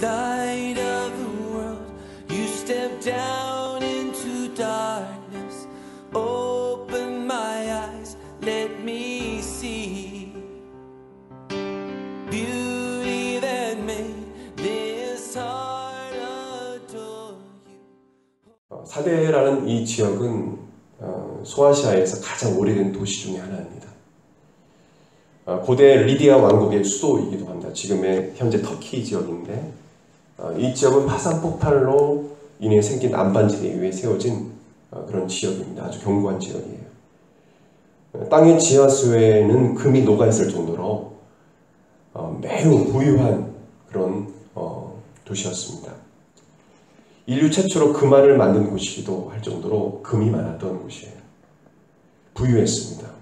light of the world, you step down into darkness. Open my eyes, let me see beauty that made this heart adore you. 사대라는 이 지역은 소아시아에서 가장 오래된 도시 중에 하나입니다. 고대 리디아 왕국의 수도이기도 합니다. 지금의 현재 터키 지역인데, 이 지역은 화산 폭발로 인해 생긴 안반지대 위에 세워진 그런 지역입니다. 아주 견고한 지역이에요. 땅의 지하수에는 금이 녹아있을 정도로 매우 부유한 그런 도시였습니다. 인류 최초로 금알을 만든 곳이기도 할 정도로 금이 많았던 곳이에요. 부유했습니다.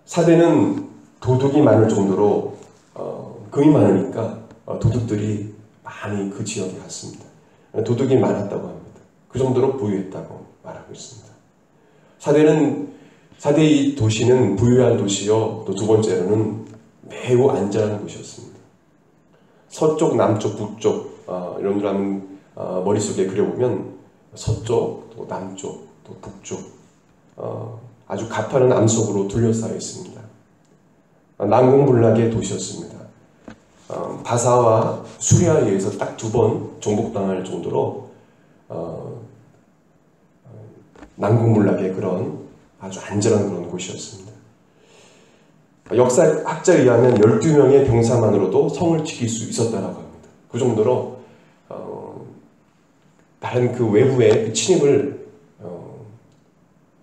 사대는 도둑이 많을 정도로 금이 많으니까 도둑들이 많이 그 지역에 갔습니다. 도둑이 많았다고 합니다. 그 정도로 부유했다고 말하고 있습니다. 사대 이 도시는 부유한 도시요, 또 두 번째로는 매우 안전한 곳이었습니다. 서쪽, 남쪽, 북쪽, 여러분들 한번 머릿속에 그려보면 서쪽, 또 남쪽, 또 북쪽, 아주 가파른 암석으로 둘러싸여 있습니다. 난공불락의 도시였습니다. 바사와 수리아에 의해서 딱 2번 정복당할 정도로 난공불락의 그런 아주 안전한 그런 곳이었습니다. 역사학자에 의하면 12명의 병사만으로도 성을 지킬 수 있었다고 합니다. 그 정도로 다른 그 외부의 침입을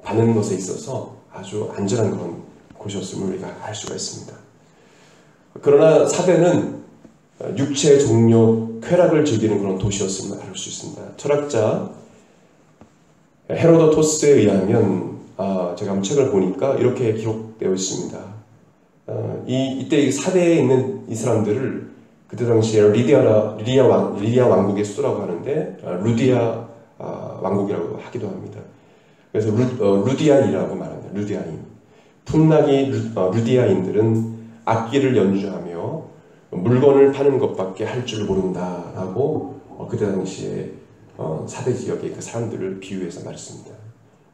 받는 것에 있어서 아주 안전한 그런 곳이었음을 우리가 알 수가 있습니다. 그러나 사대는 육체의 종료, 쾌락을 즐기는 그런 도시였음을 알 수 있습니다. 철학자 헤로도토스에 의하면 제가 한번 책을 보니까 이렇게 기록되어 있습니다. 이때 사대에 있는 이 사람들을 그때 당시에 리디아 왕국의 수도라고 하는데 루디아 왕국이라고 하기도 합니다. 그래서 루디아인이라고 말합니다. 루디아인. 풍나기 루디아인들은 악기를 연주하며 물건을 파는 것밖에 할 줄 모른다라고 그때 당시에 사대 지역의 그 사람들을 비유해서 말했습니다.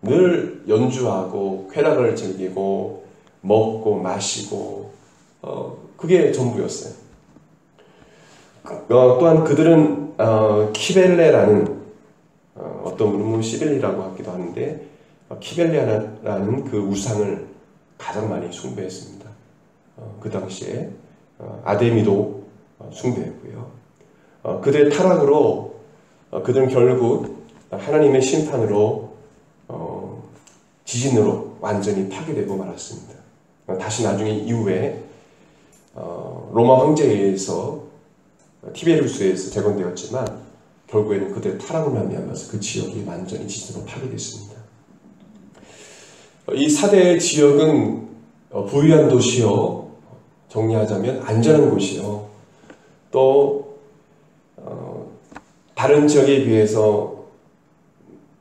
늘 연주하고 쾌락을 즐기고 먹고 마시고 그게 전부였어요. 또한 그들은 키벨레라는 어떤 분은 시벨리라고 하기도 하는데 키벨레라는 그 우상을 가장 많이 숭배했습니다. 그 당시에 아데미도 숭배했고요. 그들의 타락으로 그들은 결국 하나님의 심판으로 지진으로 완전히 파괴되고 말았습니다. 다시 나중에 이후에 로마 황제에 의해서 티베리우스에서 재건되었지만 결국에는 그들의 타락을 말미암아서 그 지역이 완전히 지진으로 파괴됐습니다. 이 사대 지역은 부유한 도시요, 정리하자면 안전한 곳이요, 또 다른 지역에 비해서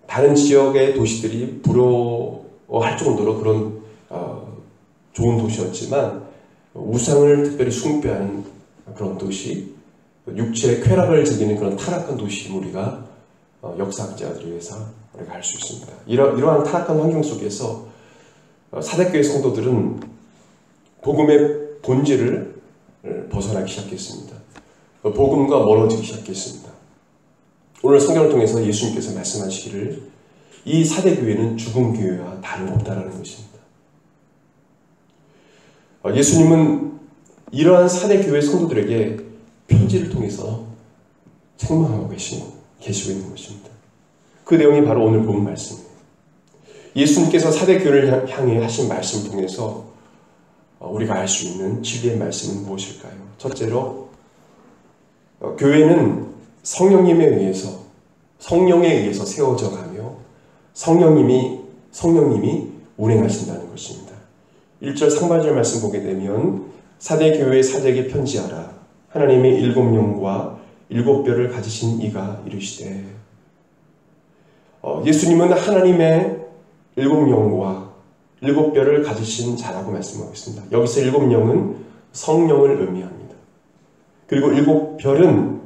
다른 지역의 도시들이 부러워할 정도로 그런 좋은 도시였지만 우상을 특별히 숭배하는 그런 도시, 육체의 쾌락을 즐기는 그런 타락한 도시임 우리가 역사학자들에 의해서 우리가 알 수 있습니다. 이러한 타락한 환경 속에서 사대교회 성도들은 복음의 본질을 벗어나기 시작했습니다. 복음과 멀어지기 시작했습니다. 오늘 성경을 통해서 예수님께서 말씀하시기를 이 사대교회는 죽은 교회와 다름없다라는 것입니다. 예수님은 이러한 사대교회 성도들에게 편지를 통해서 책망하고 계시고 있는 것입니다. 그 내용이 바로 오늘 본 말씀이에요. 예수님께서 사대교회를 향해 하신 말씀을 통해서 우리가 알 수 있는 진리의 말씀은 무엇일까요? 첫째로 교회는 성령에 의해서 세워져 가며 성령님이 운행하신다는 것입니다. 1절 상반절 말씀 보게 되면 사대교회의 사제에게 편지하라. 하나님의 7영과 7뼈를 가지신 이가 이르시되, 예수님은 하나님의 7영과 7뼈를 가지신 자라고 말씀하고 있습니다. 여기서 7영은 성령을 의미합니다. 그리고 7별은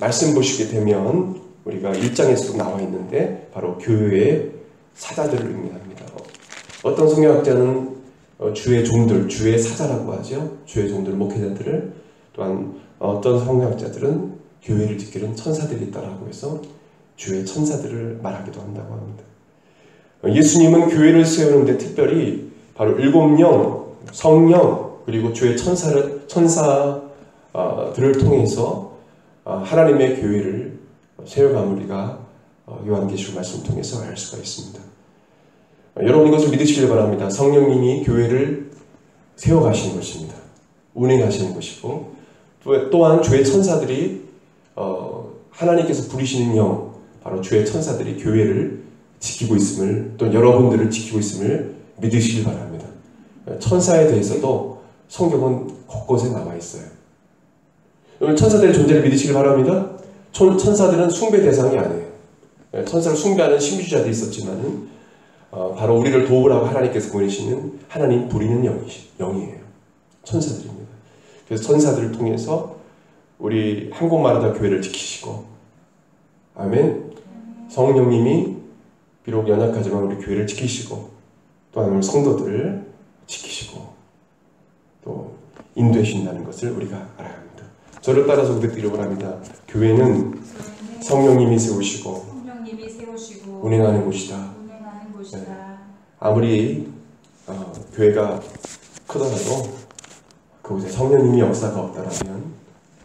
말씀 보시게 되면 우리가 1장에서도 나와 있는데 바로 교회의 사자들을 의미합니다. 어떤 성경학자는 주의 종들, 주의 사자라고 하죠. 주의 종들, 목회자들을. 또한 어떤 성경학자들은 교회를 지키는 천사들이 있다라고 해서 주의 천사들을 말하기도 한다고 합니다. 예수님은 교회를 세우는데 특별히 바로 7영, 성령, 그리고 주의 천사들을 통해서 하나님의 교회를 세워감을 우리가 요한계시록 말씀을 통해서 알 수가 있습니다. 여러분 이것을 믿으시길 바랍니다. 성령님이 교회를 세워가시는 것입니다. 운행하시는 것이고 또한 주의 천사들이 하나님께서 부리시는 영, 바로 주의 천사들이 교회를 지키고 있음을, 또 여러분들을 지키고 있음을 믿으시길 바랍니다. 천사에 대해서도 성경은 곳곳에 나와 있어요. 여러분 천사들의 존재를 믿으시길 바랍니다. 천사들은 숭배 대상이 아니에요. 천사를 숭배하는 신비주의자들이 있었지만 바로 우리를 도우라고 하나님께서 보내시는 하나님 부리는 영이에요. 천사들입니다. 그래서 천사들을 통해서 우리 한국마라다 교회를 지키시고, 아멘. 성령님이 비록 연약하지만 우리 교회를 지키시고, 또한 우리 성도들을 지키시고 또 인도해 주신다는 것을 우리가 알아야 합니다. 저를 따라서 부탁드리려고 합니다. 교회는 성령님이 세우시고 운행하는 곳이다. 네. 아무리 교회가 크더라도 그곳에 성령님이 역사가 없다라면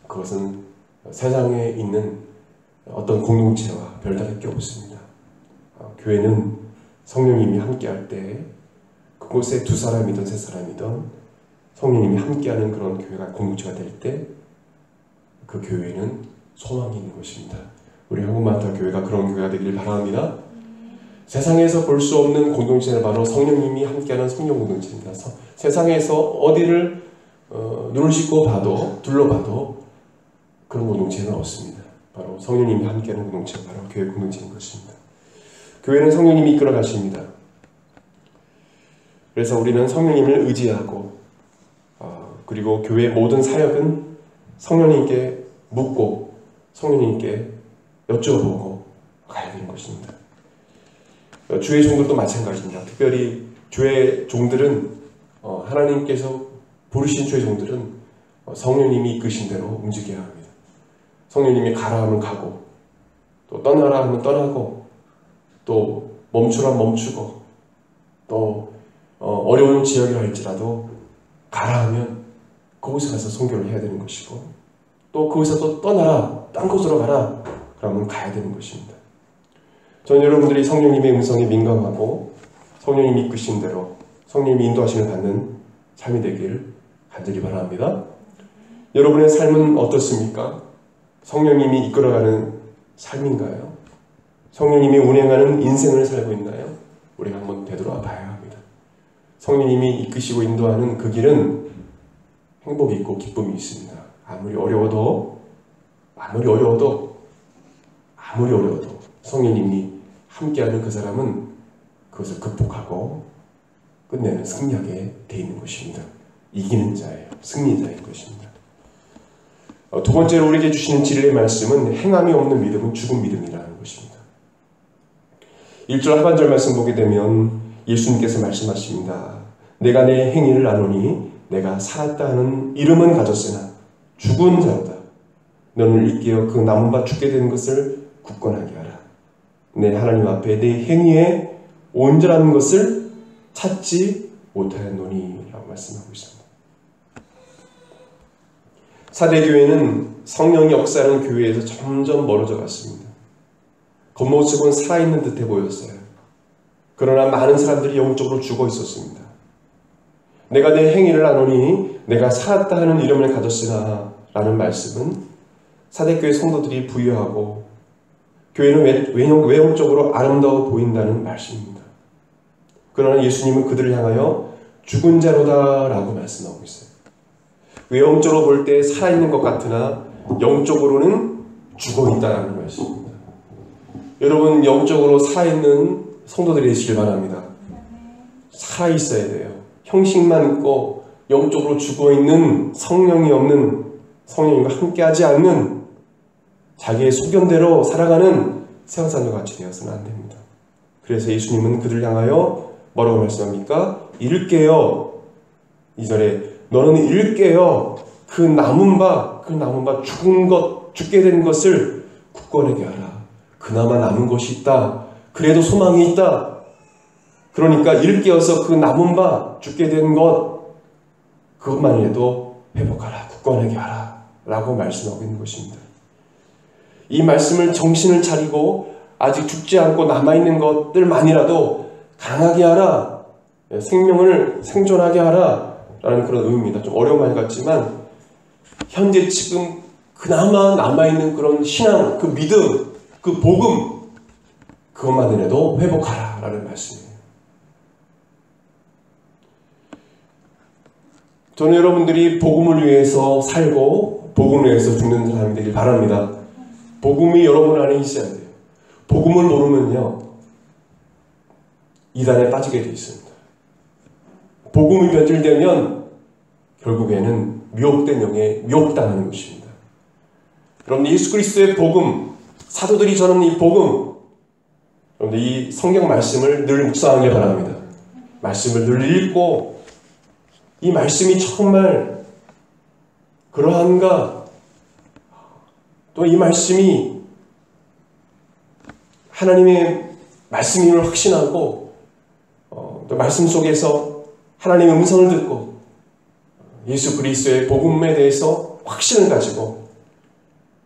그것은 세상에 있는 어떤 공동체와 별다를 게 없습니다. 교회는 성령님이 함께할 때 그곳에 2사람이든 3사람이든 성령님이 함께하는 그런 교회가 공동체가 될 때 그 교회는 소망이 있는 것입니다. 우리 한국마라다 교회가 그런 교회가 되기를 바랍니다. 세상에서 볼 수 없는 공동체는 바로 성령님이 함께하는 성령 공동체입니다. 세상에서 어디를 눈을 씻고 봐도 둘러봐도 그런 공동체는 없습니다. 바로 성령님이 함께하는 공동체가 바로 교회 공동체인 것입니다. 교회는 성령님이 이끌어 가십니다. 그래서 우리는 성령님을 의지하고 그리고 교회의 모든 사역은 성령님께 묻고 성령님께 여쭤보고 가야 되는 것입니다. 주의 종들도 마찬가지입니다. 특별히 주의 종들은 하나님께서 부르신 주의 종들은 성령님이 이끄신 대로 움직여야 합니다. 성령님이 가라 하면 가고 또 떠나라 하면 떠나고 또 멈추라 멈추고 또 어려운 지역이라 할지라도 가라 하면 그곳에 가서 선교를 해야 되는 것이고 또 거기서 또 떠나라 딴 곳으로 가라 그러면 가야 되는 것입니다. 저는 여러분들이 성령님의 음성에 민감하고 성령님이 이끄신 대로 성령님이 인도하심을 받는 삶이 되길 간절히 바랍니다. 여러분의 삶은 어떻습니까? 성령님이 이끌어가는 삶인가요? 성령님이 운행하는 인생을 살고 있나요? 우리가 한번 되돌아 봐야 합니다. 성령님이 이끄시고 인도하는 그 길은 행복이 있고 기쁨이 있습니다. 아무리 어려워도 성령님이 함께하는 그 사람은 그것을 극복하고 끝내는 승리하게 돼 있는 것입니다. 이기는 자예요. 승리자인 것입니다. 두 번째로 우리에게 주시는 진리의 말씀은 행함이 없는 믿음은 죽은 믿음이라는 것입니다. 1절 하반절 말씀 보게 되면 예수님께서 말씀하십니다. 내가 내 행위를 아노니 내가 살았다 하는 이름은 가졌으나 죽은 자로다. 너를 일깨어 그 남은 바 죽게 된 것을 굳건하게 하라. 내 하나님 앞에 내 행위에 온전한 것을 찾지 못하였노니 라고 말씀하고 있습니다. 사대교회는 성령이 역사하는 교회에서 점점 멀어져 갔습니다. 겉모습은 살아있는 듯해 보였어요. 그러나 많은 사람들이 영적으로 죽어 있었습니다. 내가 내 행위를 아노니 내가 살았다 하는 이름을 가졌으나 라는 말씀은 사대교회 성도들이 부유하고 교회는 외형적으로 아름다워 보인다는 말씀입니다. 그러나 예수님은 그들을 향하여 죽은 자로다 라고 말씀하고 있어요. 외형적으로 볼 때 살아있는 것 같으나 영적으로는 죽어있다는 말씀입니다. 여러분 영적으로 살아있는 성도들이 되시길 바랍니다. 살아있어야 돼요. 형식만 있고 영적으로 죽어있는 성령이 없는, 성령님과 함께하지 않는 자기의 소견대로 살아가는 세상사람과 같이 되어서는 안 됩니다. 그래서 예수님은 그들을 향하여 뭐라고 말씀합니까? 일깨어, 2절에 너는 일깨어 그 남은 바 죽게 된 것을 굳건하게 하라. 그나마 남은 것이 있다. 그래도 소망이 있다. 그러니까 일깨어서 그 남은 바 죽게 된 것, 그것만이라도 회복하라. 굳건하게 하라. 라고 말씀하고 있는 것입니다. 이 말씀을 정신을 차리고 아직 죽지 않고 남아있는 것들만이라도 강하게 하라. 생명을 생존하게 하라. 라는 그런 의미입니다. 좀 어려운 말 같지만 현재 지금 그나마 남아있는 그런 신앙, 그 믿음, 그 복음, 그것만이라도 회복하라. 라는 말씀이에요. 저는 여러분들이 복음을 위해서 살고 복음을 위해서 죽는 사람이 되길 바랍니다. 복음이 여러분 안에 있어야 돼요. 복음을 모르면요, 이단에 빠지게 되어 있습니다. 복음이 변질되면 결국에는 미혹된 영에 미혹당하는 것입니다. 여러분, 예수 그리스도의 복음, 사도들이 전하는 이 복음, 여러분들 이 성경 말씀을 늘 묵상하길 바랍니다. 말씀을 늘 읽고 이 말씀이 정말 그러한가, 또 이 말씀이 하나님의 말씀임을 확신하고 또 말씀 속에서 하나님의 음성을 듣고 예수 그리스도의 복음에 대해서 확신을 가지고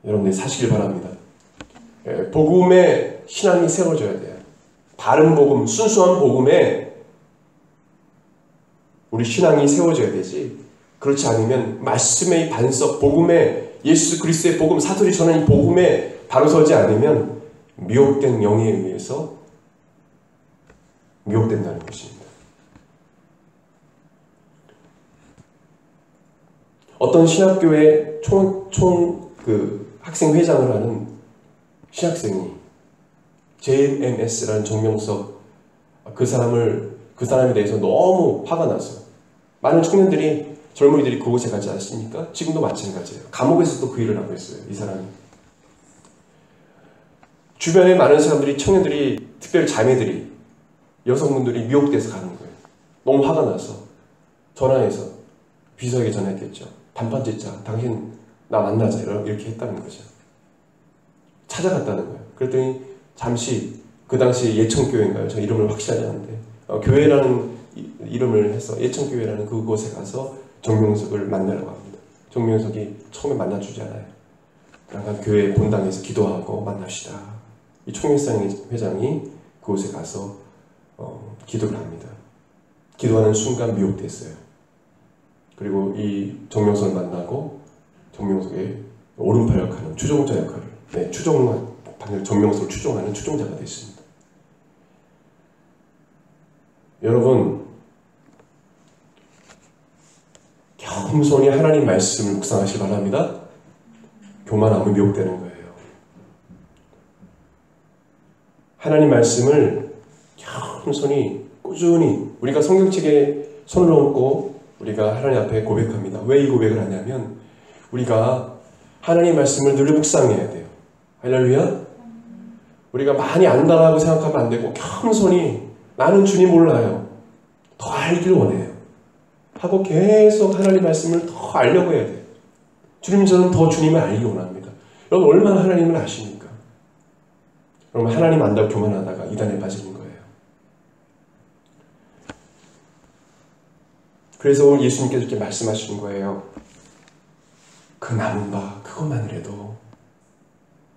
여러분들이 사시길 바랍니다. 복음에 신앙이 세워져야 돼요. 바른 복음, 순수한 복음에 우리 신앙이 세워져야 되지, 그렇지 않으면 말씀의 반석, 복음에, 예수 그리스도의 복음, 사도들이 전하는 이 복음에 바로 서지 않으면 미혹된 영에 의해서 미혹된다는 것입니다. 어떤 신학교에 학생 회장을 하는 신학생이 JMS라는 정명석, 그 사람에 대해서 너무 화가 나서 많은 청년들이, 젊은이들이 그곳에 가지 않습니까? 지금도 마찬가지예요. 감옥에서도 그 일을 하고 있어요. 이 사람이. 주변에 많은 사람들이, 청년들이, 특별히 자매들이, 여성분들이 미혹돼서 가는 거예요. 너무 화가 나서 전화해서 비서에게 전화했겠죠. 단판 짓자. 당신 나 만나자. 이렇게 했다는 거죠. 찾아갔다는 거예요. 그랬더니 잠시, 그 당시 예천교회인가요? 저 이름을 확실하지 않은데 교회라는 이름을 해서 예천교회라는 그곳에 가서 정명석을 만나려고 합니다. 정명석이 처음에 만나주지 않아요. 그러니까 교회 본당에서 기도하고 만납시다. 이 총회상 회장이 그곳에 가서 기도를 합니다. 기도하는 순간 미혹됐어요. 그리고 이 정명석을 만나고 정명석의 오른팔 역할은 추종자 역할을, 정명석을 추종하는 추종자가 됐습니다. 여러분, 겸손히 하나님 말씀을 묵상하시기 바랍니다. 교만하면 미혹되는 거예요. 하나님 말씀을 겸손히, 꾸준히 우리가 성경책에 손을 얹고 우리가 하나님 앞에 고백합니다. 왜 이 고백을 하냐면 우리가 하나님 말씀을 늘 묵상해야 돼요. 할렐루야. 우리가 많이 안다라고 생각하면 안 되고 겸손히, 나는 주님 몰라요, 더 알길 원해요 하고 계속 하나님 말씀을 더 알려고 해야 돼요. 주님, 저는 더 주님을 알기 원합니다. 여러분, 얼마나 하나님을 아십니까? 여러분, 하나님 안다고 교만하다가 이단에 빠지는 거예요. 그래서 오늘 예수님께서 이렇게 말씀하시는 거예요. 그 남은 바, 그것만이라도,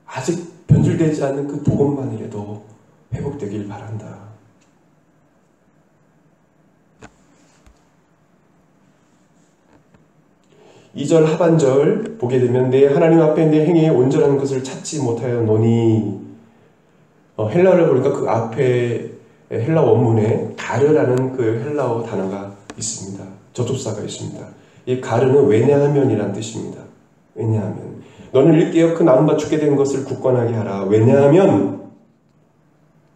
아직 변질되지 않는 그 복음만이라도 회복되길 바란다. 2절 하반절 보게 되면 내 하나님 앞에 내 행위에 온전한 것을 찾지 못하였노니, 헬라어를 보니까 그 앞에 헬라 원문에 가르라는 그 헬라어 단어가 있습니다. 접속사가 있습니다. 이 가르는 왜냐하면이란 뜻입니다. 왜냐하면 너는 일깨어 그 남은 바 죽게 된 것을 굳건하게 하라. 왜냐하면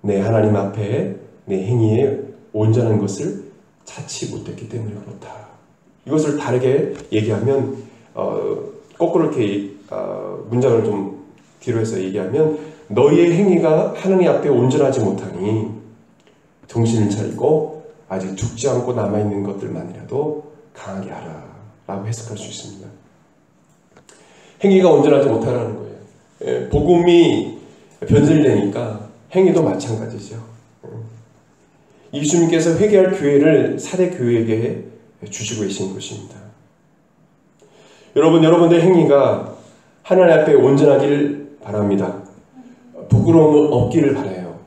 내 하나님 앞에 내 행위에 온전한 것을 찾지 못했기 때문에 그렇다. 이것을 다르게 얘기하면 거꾸로 이렇게 문장을 좀 뒤로 해서 얘기하면 너희의 행위가 하느님 앞에 온전하지 못하니 정신을 차리고 아직 죽지 않고 남아있는 것들만이라도 강하게 하라 라고 해석할 수 있습니다. 행위가 온전하지 못하라는 거예요. 복음이 변질되니까 행위도 마찬가지죠. 예수님께서 회개할 교회를 사대 교회에게 주시고 계신 것입니다. 여러분들의 행위가 하나님 앞에 온전하기를 바랍니다. 부끄러움 없기를 바라요.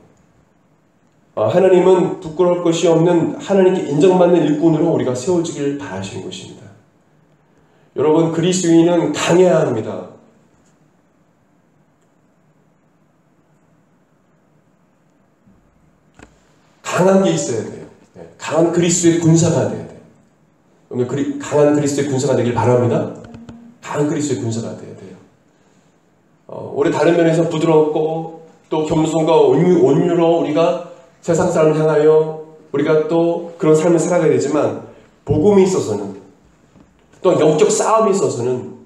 하나님은 부끄러울 것이 없는 하나님께 인정받는 일꾼으로 우리가 세워지길 바라시는 것입니다. 여러분, 그리스도인은 강해야 합니다. 강한 게 있어야 돼요. 강한 그리스도의 군사가 돼야 돼요. 오늘 강한 그리스도의 군사가 되길 바랍니다. 강한 그리스도의 군사가 돼야 돼요. 우리 다른 면에서 부드럽고 또 겸손과 온유로 우리가 세상 사람을 향하여 우리가 또 그런 삶을 살아가야 되지만 복음이 있어서는 또한 영적 싸움이 있어서는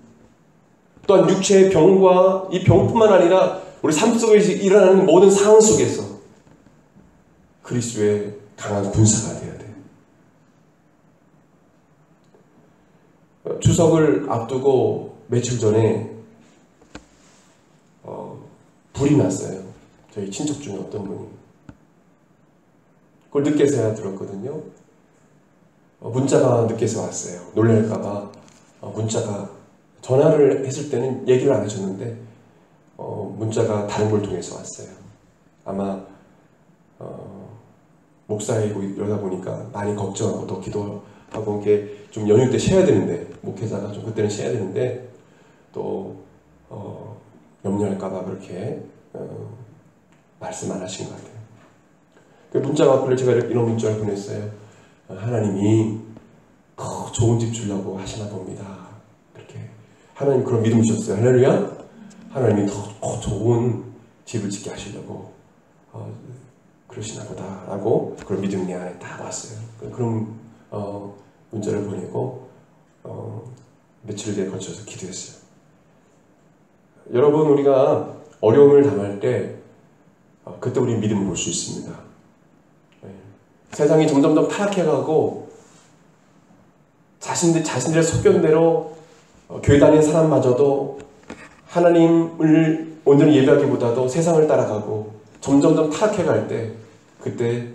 또한 육체의 병과 이 병뿐만 아니라 우리 삶 속에서 일어나는 모든 상황 속에서 그리스도의 강한 군사가 되어야 돼요. 추석을 앞두고 며칠 전에 불이 났어요. 저희 친척 중에 어떤 분이. 그걸 늦게서야 들었거든요. 문자가 늦게서 왔어요. 놀랄까봐 문자가 전화를 했을 때는 얘기를 안 하셨는데 문자가 다른 걸 통해서 왔어요. 아마 목사이고 이러다 보니까 많이 걱정하고 또 기도하고 이게 좀 연휴 때 쉬어야 되는데 목회자가 좀 그때는 쉬어야 되는데 또 염려할까봐 그렇게 말씀 안 하신 것 같아요. 그 문자가 왔길래 제가 이런 문자를 보냈어요. 하나님이 더 좋은 집 주려고 하시나 봅니다. 이렇게 하나님 그런 믿음 주셨어요. 할렐루야. 하나님이 더 좋은 집을 짓게 하시려고 그러시나 보다 라고 그런 믿음이 내 안에 딱 왔어요. 그런 문자를 보내고 며칠 뒤에 거쳐서 기도했어요. 여러분, 우리가 어려움을 당할 때 그때 우리 믿음을 볼 수 있습니다. 세상이 점점 타락해가고 자신들의 속견대로 교회 다니는 사람마저도 하나님을 온전히 예배하기보다도 세상을 따라가고 점점 타락해갈 때 그때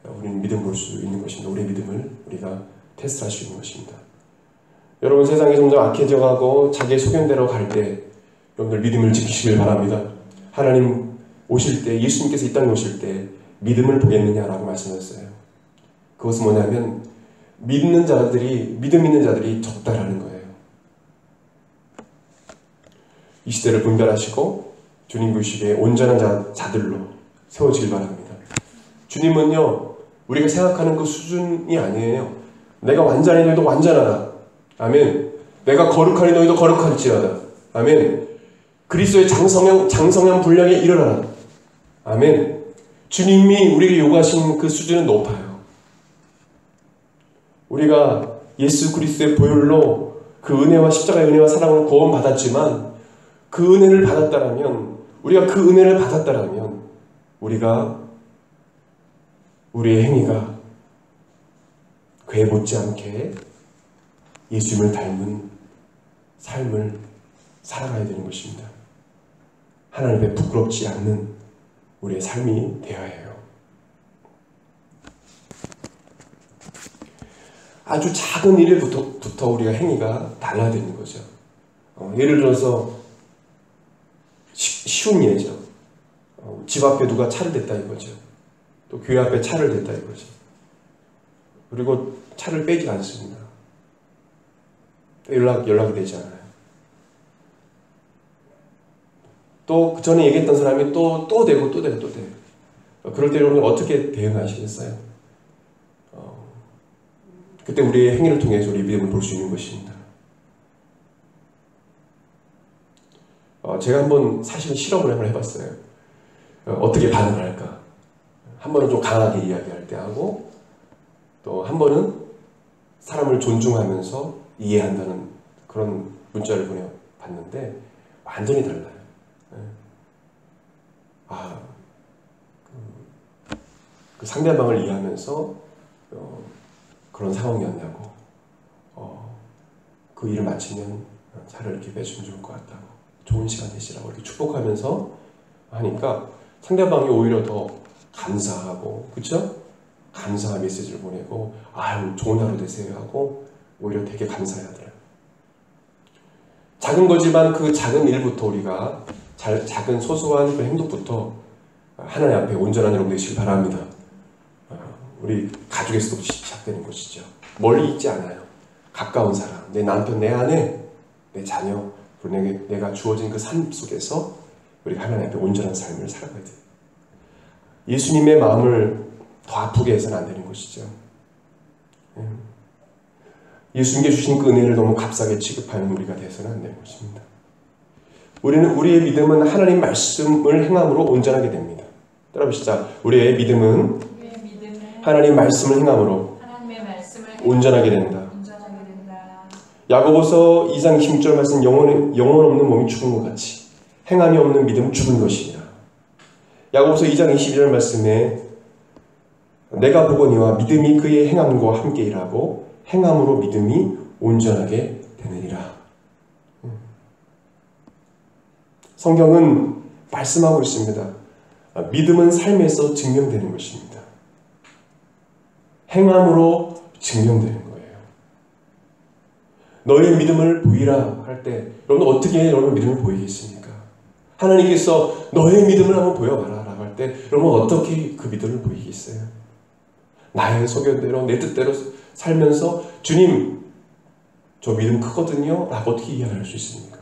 우리는 믿음을 볼 수 있는 것입니다. 우리의 믿음을 우리가 테스트할 수 있는 것입니다. 여러분, 세상이 점점 악해져가고 자기의 소견대로 갈 때 여러분들 믿음을 지키시길 바랍니다. 하나님 오실 때, 예수님께서 이 땅에 오실 때 믿음을 보겠느냐라고 말씀하셨어요. 그것은 뭐냐면 믿음 있는 자들이 적다라는 거예요. 이 시대를 분별하시고 주님 보시기에 온전한 자들로 세워지길 바랍니다. 주님은요, 우리가 생각하는 그 수준이 아니에요. 내가 완전하니 너희도 완전하라. 아멘. 내가 거룩하니 너희도 거룩할지어다. 아멘. 그리스도의 장성한 분량에 이르러라. 아멘. 주님이 우리에게 요구하신 그 수준은 높아요. 우리가 예수 그리스도의 보혈로 그 은혜와 십자가의 은혜와 사랑을 구원받았지만 그 은혜를 받았다라면 우리의 행위가 그에 못지않게 예수님을 닮은 삶을 살아가야 되는 것입니다. 하나님의 부끄럽지 않는 우리의 삶이 되어야 해요. 아주 작은 일부터 우리가 행위가 달라야 되는 거죠. 예를 들어서 쉬운 예죠. 집 앞에 누가 차를 댔다 이거죠. 또 교회 앞에 차를 댔다 이거죠. 그리고 차를 빼지 않습니다. 연락이 되지 않아요. 또 그 전에 얘기했던 사람이 또 되고. 그럴 때 여러분 어떻게 대응하시겠어요? 그때 우리의 행위를 통해서 우리 믿음을 볼 수 있는 것입니다. 제가 한번 사실은 실험을 해봤어요. 어떻게 반응을 할까? 한 번은 좀 강하게 이야기할 때 하고 또 한 번은 사람을 존중하면서 이해한다는 그런 문자를 보내봤는데 완전히 달라요. 그 상대방을 이해하면서 그런 상황이었냐고, 그 일을 마치면 차를 이렇게 빼주면 좋을 것 같다고, 좋은 시간 되시라고 이렇게 축복하면서 하니까 상대방이 오히려 더 감사하고, 그렇죠? 감사한 메시지를 보내고, 아유 좋은 하루 되세요 하고 오히려 되게 감사해하더라고요. 작은 거지만 그 작은 일부터 우리가 작은 소소한 그 행동부터 하나님 앞에 온전한 여러분 되시길 바랍니다. 우리 가족에서도 시작되는 것이죠. 멀리 있지 않아요. 가까운 사람, 내 남편, 내 아내, 내 자녀, 그리고 내가 주어진 그 삶 속에서 우리가 하나님 앞에 온전한 삶을 살아가야 돼요. 예수님의 마음을 더 아프게 해서는 안 되는 것이죠. 예수님께 주신 그 은혜를 너무 값싸게 취급하는 우리가 되어서는 안 되는 것입니다. 우리의 믿음은 하나님 말씀을 행함으로 온전하게 됩니다. 따라보시자. 우리의 믿음은 하나님 말씀을 행함으로 온전하게 된다. 야고보서 2장 16절 말씀, 영혼 없는 몸이 죽은 것 같이 행함이 없는 믿음은 죽은 것이니라. 야고보서 2장 22절 말씀에 내가 보거니와 믿음이 그의 행함과 함께 일하고 행함으로 믿음이 온전하게 되느니라. 성경은 말씀하고 있습니다. 믿음은 삶에서 증명되는 것입니다. 행함으로 증명되는 거예요. 너의 믿음을 보이라 할 때 여러분 어떻게 여러분 믿음을 보이겠습니까? 하나님께서 너의 믿음을 한번 보여봐라 라고 할 때 여러분 어떻게 그 믿음을 보이겠어요? 나의 소견대로 내 뜻대로 살면서 주님 저 믿음 크거든요 라고 어떻게 이야기할 수 있습니까?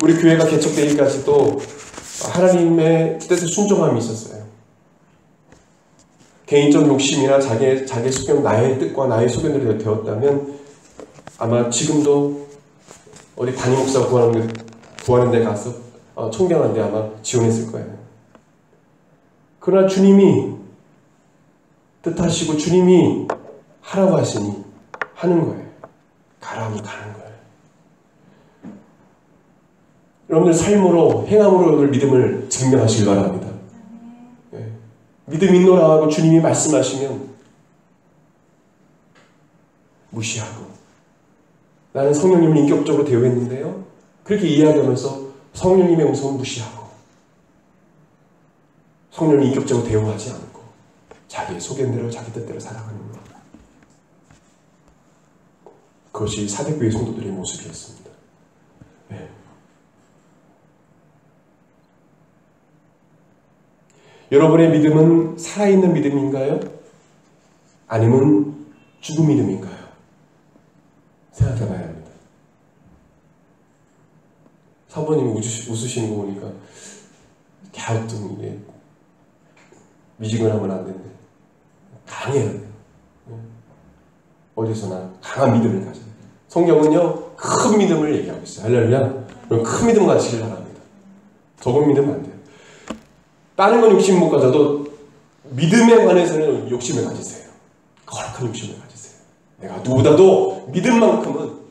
우리 교회가 개척되기까지도 하나님의 뜻에 순종함이 있었어요. 개인적 욕심이나 자기의 소견, 나의 뜻과 나의 소견대로 되었다면 아마 지금도 어디 담임 목사 구하는 데 가서 청경한 데 아마 지원했을 거예요. 그러나 주님이 뜻하시고 주님이 하라고 하시니 하는 거예요. 가라고 가는 거예요. 여러분들 삶으로 행함으로 여러분들 믿음을 증명하시길 바랍니다. 네. 믿음 있노라 하고 주님이 말씀하시면 무시하고 나는 성령님을 인격적으로 대우했는데요. 그렇게 이야기하면서 성령님의 음성을 무시하고 성령을 인격적으로 대우하지 않고 자기의 소견대로 자기 뜻대로 살아가는 것. 그것이 사대교회 성도들의 모습이었습니다. 네. 여러분의 믿음은 살아있는 믿음인가요? 아니면 죽은 믿음인가요? 생각해 봐야 합니다. 사모님이 웃으시는 거 보니까 갸우뚱 미지근하면 안 된대. 강해야 돼요. 어디서나 강한 믿음을 가져야 돼요. 성경은요 큰 믿음을 얘기하고 있어요. 할렐루야. 큰 믿음 가지시길 바랍니다. 적은 믿음 안 돼요. 다른 건 욕심 못 가져도 믿음에 관해서는 욕심을 가지세요. 거룩한 욕심을 가지세요. 내가 누구보다도 믿음만큼은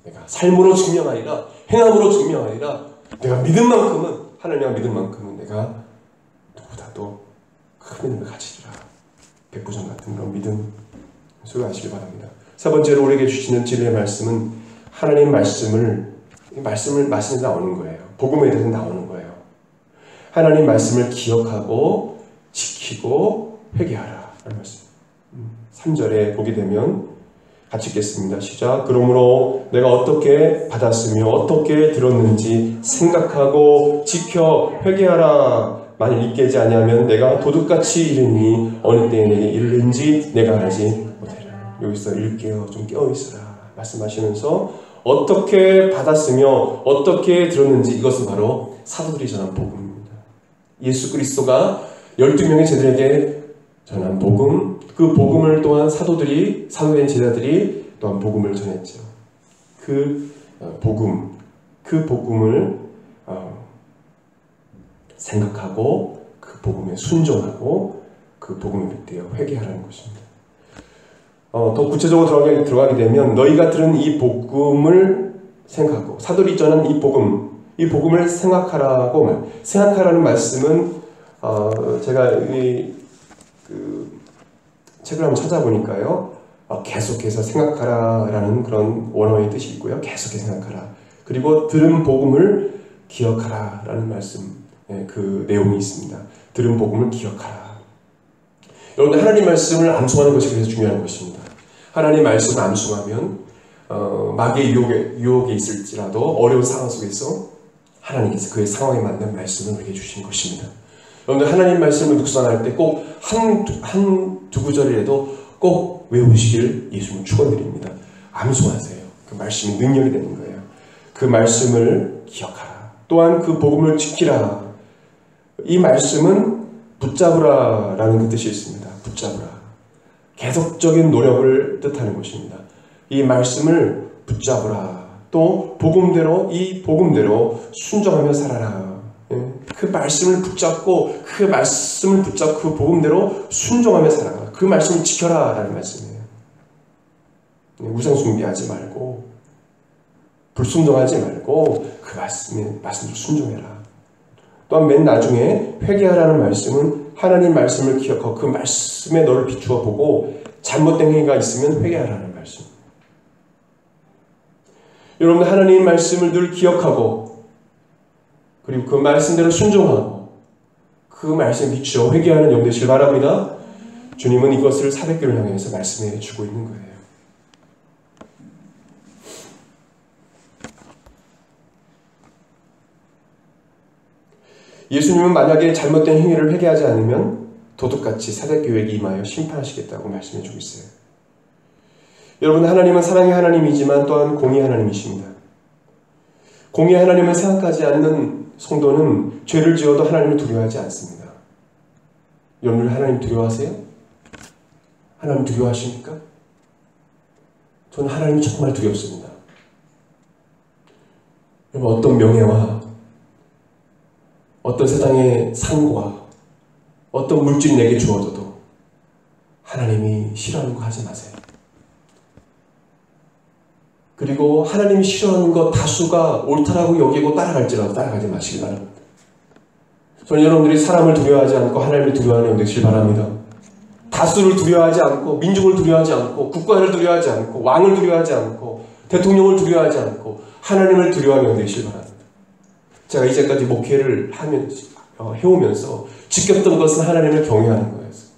내가 삶으로 증명하리라, 행함으로 증명하리라. 내가 믿음만큼은 하나님과 믿음만큼은 내가 누구보다도 큰 믿음을 가지리라. 백부장 같은 그런 믿음 소유하시길 바랍니다. 세 번째로 우리에게 주시는 진리의 말씀은 하나님 말씀을 말씀에서 나오는 거예요. 복음에 대해서 나오는 거예요. 하나님 말씀을 기억하고 지키고 회개하라 라는 말씀. 3절에 보게 되면 같이 읽겠습니다. 시작. 그러므로 내가 어떻게 받았으며 어떻게 들었는지 생각하고 지켜 회개하라. 만일 잊게 아니하면 내가 도둑같이 이르니 어느 때에 내게 이르는지 내가 알지 못하리라. 여기서 읽게요. 좀 깨어있으라 말씀하시면서 어떻게 받았으며 어떻게 들었는지 이것은 바로 사도들이 전한 복음입니다. 예수 그리스도가 12명의 제자들에게 전한 복음, 그 복음을 또한 사도된 제자들이 또한 복음을 전했죠. 그 복음을 생각하고 그 복음에 순종하고 그 복음에 빗대어 회개하라는 것입니다. 더 구체적으로 들어가게 되면 너희가 들은 이 복음을 생각하고 사도들이 전한 이 복음을 생각하라는 말씀은 제가 이 책을 한번 찾아보니까요. 계속해서 생각하라라는 그런 원어의 뜻이 있고요. 계속해서 생각하라. 그리고 들은 복음을 기억하라라는 말씀, 그 내용이 있습니다. 들은 복음을 기억하라. 여러분들 하나님 말씀을 암송하는 것이 그래서 중요한 것입니다. 하나님 말씀을 암송하면 마귀의 유혹에 있을지라도 어려운 상황 속에서 하나님께서 그의 상황에 맞는 말씀을 우리에게 주신 것입니다. 여러분들 하나님 말씀을 묵상할 때 꼭 두 구절이라도 꼭 외우시길 예수님은 축원드립니다. 암송하세요. 그 말씀이 능력이 되는 거예요. 그 말씀을 기억하라. 또한 그 복음을 지키라. 이 말씀은 붙잡으라라는 그 뜻이 있습니다. 붙잡으라. 계속적인 노력을 뜻하는 것입니다. 이 말씀을 붙잡으라. 또 이 복음대로 순종하며 살아라. 그 말씀을 붙잡고 그 복음대로 순종하며 살아라. 그 말씀을 지켜라 라는 말씀이에요. 우상 숭배하지 말고 불순종하지 말고 그 말씀대로 순종해라. 또한 맨 나중에 회개하라는 말씀은 하나님 말씀을 기억하고 그 말씀에 너를 비추어 보고 잘못된 행위가 있으면 회개하라는 말씀. 여러분들 하나님 말씀을 늘 기억하고 그리고 그 말씀대로 순종하고 그 말씀에 비추어 회개하는 영 되시길 바랍니다. 주님은 이것을 400교를 향해서 말씀해 주고 있는 거예요. 예수님은 만약에 잘못된 행위를 회개하지 않으면 도둑같이 사대교회에 임하여 심판하시겠다고 말씀해 주고 있어요. 여러분, 하나님은 사랑의 하나님이지만 또한 공의의 하나님이십니다. 공의의 하나님을 생각하지 않는 성도는 죄를 지어도 하나님을 두려워하지 않습니다. 여러분, 하나님 두려워하세요? 하나님 두려워하십니까? 저는 하나님이 정말 두렵습니다. 여러분, 어떤 명예와 어떤 세상의 상과 어떤 물질이 내게 주어져도 하나님이 싫어하는 거 하지 마세요. 그리고 하나님이 싫어하는 것 다수가 옳다라고 여기고 따라갈지라도 따라가지 마시기 바랍니다. 저는 여러분들이 사람을 두려워하지 않고 하나님을 두려워하는 영 되시길 바랍니다. 다수를 두려워하지 않고 민족을 두려워하지 않고 국가를 두려워하지 않고 왕을 두려워하지 않고 대통령을 두려워하지 않고 하나님을 두려워하는 영 되시길 바랍니다. 제가 이제까지 목회를 해오면서 지켰던 것은 하나님을 경외하는 거였어요.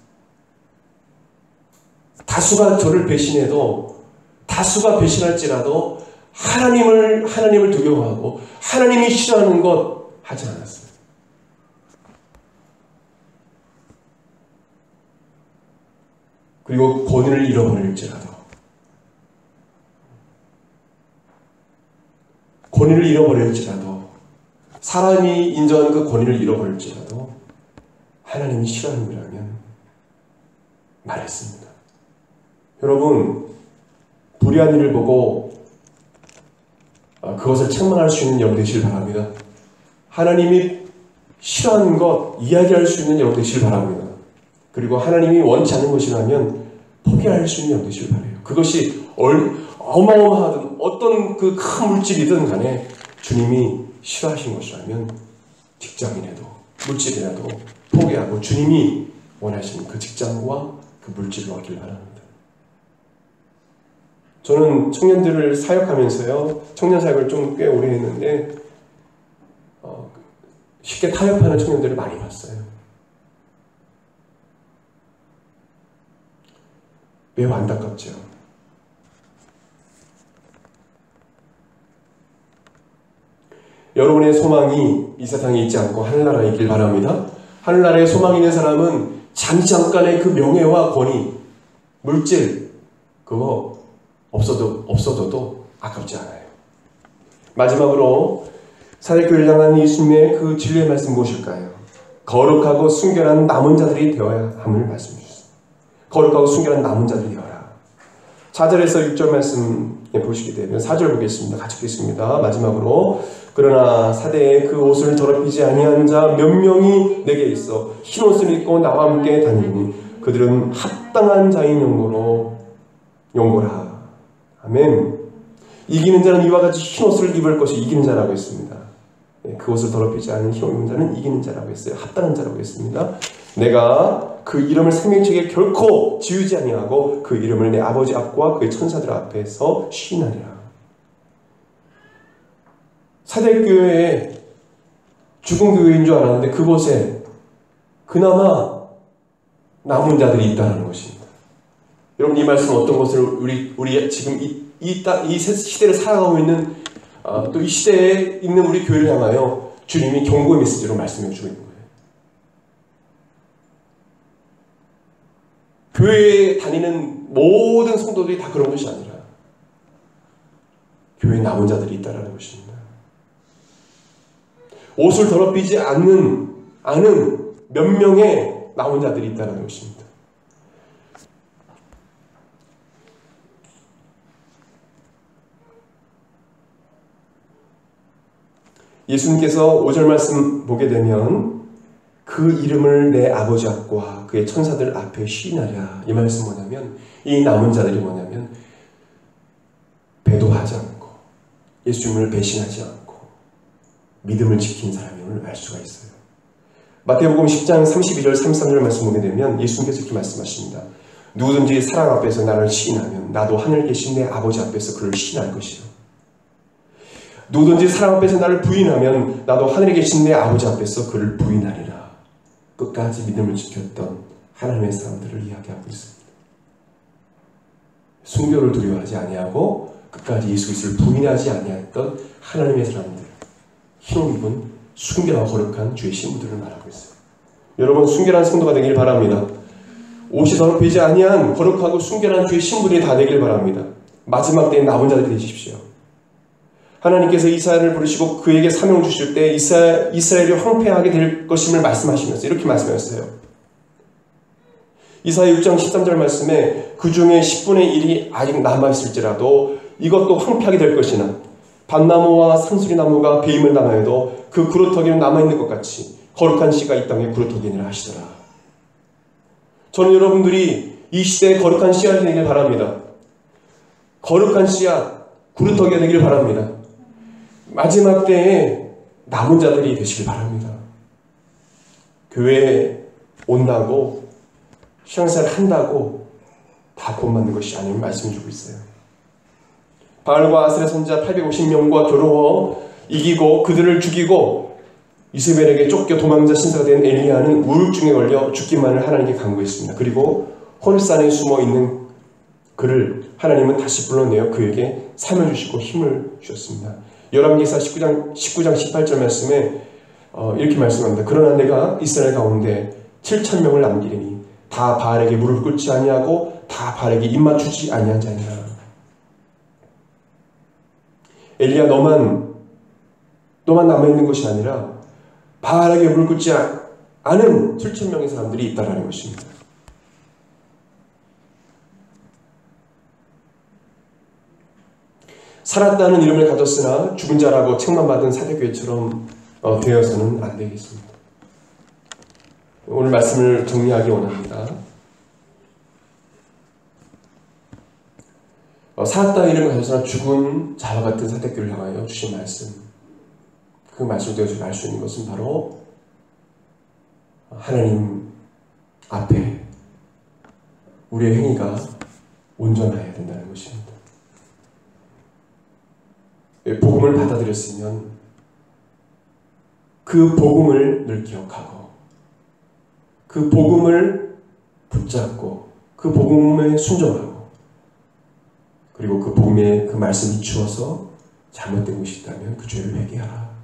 다수가 저를 배신해도 다수가 배신할지라도 하나님을 두려워하고 하나님이 싫어하는 것 하지 않았어요. 그리고 권위를 잃어버릴지라도 사람이 인정하는 그 권위를 잃어버릴지라도 하나님이 싫어하는 거라면 말했습니다. 여러분, 불의한 일을 보고 그것을 책망할 수 있는 영 되시길 바랍니다. 하나님이 싫어하는 것 이야기할 수 있는 영 되시길 바랍니다. 그리고 하나님이 원치 않는 것이라면 포기할 수 있는 영 되시길 바라요. 그것이 어마어마하든 어떤 그 큰 물질이든 간에 주님이 싫어하신 것이라면 직장이라도 물질이라도 포기하고 주님이 원하시는 그 직장과 그 물질을 얻길 바랍니다. 저는 청년들을 사역하면서요, 청년 사역을 좀 꽤 오래 했는데 쉽게 타협하는 청년들을 많이 봤어요. 매우 안타깝죠. 여러분의 소망이 이 세상에 있지 않고 하늘나라에 있길 바랍니다. 하늘나라에 소망이 있는 사람은 잠깐의 그 명예와 권위, 물질, 그거 없어져도 아깝지 않아요. 마지막으로 사대교회를 향한 예수님의 그 진리의 말씀 무엇일까요? 거룩하고 순결한 남은 자들이 되어야 함을 말씀해 주셨습니다. 거룩하고 순결한 남은 자들이 되어라. 4절에서 6절 말씀 보시게 되면 4절 보겠습니다. 같이 보겠습니다. 마지막으로 그러나 사대에 그 옷을 더럽히지 아니한 자 몇 명이 내게 있어 흰 옷을 입고 나와 함께 다니니 그들은 합당한 자인 용고라. 아멘. 이기는 자는 이와 같이 흰 옷을 입을 것이 이기는 자라고 했습니다. 그 옷을 더럽히지 않은 흰 옷 입은 자는 이기는 자라고 했어요. 합당한 자라고 했습니다. 내가 그 이름을 생명책에 결코 지우지 아니하고 그 이름을 내 아버지 앞과 그의 천사들 앞에서 시인하리라. 사대교회에 죽은 교회인 줄 알았는데 그곳에 그나마 남은 자들이 있다는 것입니다. 여러분, 이 말씀은 어떤 것을 우리 지금 이 시대를 살아가고 있는 또 이 시대에 있는 우리 교회를 향하여 주님이 경고의 메시지로 말씀해 주고 있는 거예요. 교회에 다니는 모든 성도들이 다 그런 것이 아니라 교회에 남은 자들이 있다는 것입니다. 옷을 더럽히지 않는 몇 명의 남은 자들이 있다는 것입니다. 예수님께서 5절 말씀 보게 되면 그 이름을 내 아버지 앞과 그의 천사들 앞에 시인하랴. 이 말씀 뭐냐면, 이 남은 자들이 뭐냐면 배도하지 않고 예수님을 배신하지 않고 믿음을 지킨 사람임을 알 수가 있어요. 마태복음 10장 32절 33절 말씀 보게 되면 예수님께서 이렇게 말씀하십니다. 누구든지 사랑 앞에서 나를 시인하면 나도 하늘 계신 내 아버지 앞에서 그를 시인할 것이요. 누구든지 사랑 앞에서 나를 부인하면 나도 하늘에 계신 내 아버지 앞에서 그를 부인하리라. 끝까지 믿음을 지켰던 하나님의 사람들을 이야기하고 있습니다. 순교를 두려워하지 아니하고 끝까지 예수 그리스도를 부인하지 아니했던 하나님의 사람들, 흰옷 입은 순결하고 거룩한 주의 신부들을 말하고 있어요. 여러분, 순결한 성도가 되길 바랍니다. 옷이 더럽히지 아니한 거룩하고 순결한 주의 신부들이 다 되길 바랍니다. 마지막 때에 남은 자들이 되십시오. 하나님께서 이스라엘을 부르시고 그에게 사명 주실 때 이스라엘이 황폐하게 될 것임을 말씀하시면서 이렇게 말씀하셨어요. 이사야 6장 13절 말씀에 그 중에 10분의 1이 아직 남아있을지라도 이것도 황폐하게 될 것이나 밭나무와 상수리나무가 배임을 당하여도 그 그루터기는 남아있는 것 같이 거룩한 씨가 이 땅에 그루터기니라 하시더라. 저는 여러분들이 이 시대에 거룩한 씨앗이 되길 바랍니다. 거룩한 씨앗, 그루터기가 되길 바랍니다. 마지막 때에 남은 자들이 되시길 바랍니다. 교회에 온다고 신앙생활 한다고 다 본받는 것이 아님을 말씀해주고 있어요. 바알과 아세라 선지자 850명과 겨루어 이기고 그들을 죽이고 이세벨에게 쫓겨 도망자 신사가 된 엘리야는 우울증에 걸려 죽기만을 하나님께 간구했습니다. 그리고 호르산에 숨어있는 그를 하나님은 다시 불러내어 그에게 사명 주시고 힘을 주셨습니다. 열왕기사 19장 18절 말씀에 이렇게 말씀합니다. 그러나 내가 이스라엘 가운데 7,000명을 남기리니 다 바알에게 무릎 꿇지 아니하고 다 바알에게 입맞추지 아니한 자니라. 엘리야, 너만 남아있는 것이 아니라 바알에게 무릎 꿇지 않은 7,000명의 사람들이 있다라는 것입니다. 살았다는 이름을 가졌으나 죽은 자라고 책망받은 사대교회처럼 되어서는 안 되겠습니다. 오늘 말씀을 정리하기 원합니다. 살았다는 이름을 가졌으나 죽은 자와 같은 사대교회를 향하여 주신 말씀, 그 말씀을 되어 알 수 있는 것은 바로 하나님 앞에 우리의 행위가 온전해야 된다는 것입니다. 복음을 받아들였으면 그 복음을 늘 기억하고 그 복음을 붙잡고 그 복음에 순종하고 그리고 그 복음에 그 말씀이 주어서 잘못된 것이 있다면 그 죄를 회개하라.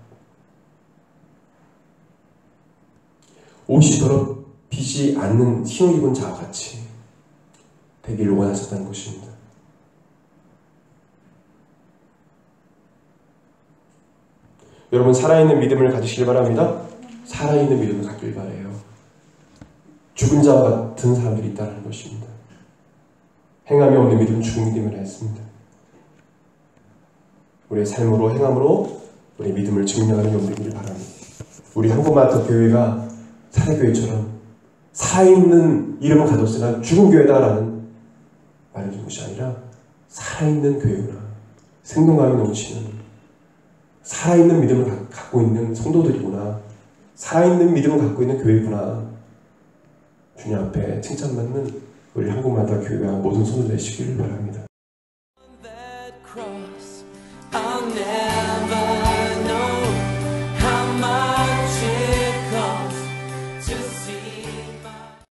옷이 더럽히지 않는 흰옷 입은 자와 같이 되기를 원하셨다는 것입니다. 여러분, 살아있는 믿음을 가지시길 바랍니다. 살아있는 믿음을 갖길 바라요. 죽은 자와 같은 사람들이 있다는 것입니다. 행함이 없는 믿음은 죽은 믿음이라 했습니다. 우리의 삶으로 행함으로 우리 믿음을 증명하는 용이 되기를 바랍니다. 우리 한국마트 교회가 사대교회처럼 살아있는 이름을 가졌으나 죽은 교회다라는 말을 준 것이 아니라 살아있는 교회구나, 생동감이 넘치는 살아있는 믿음을 갖고 있는 성도들이구나, 살아있는 믿음을 갖고 있는 교회구나, 주님 앞에 칭찬받는 우리 한국마다 교회와 모든 손을 내시기를 바랍니다. That cross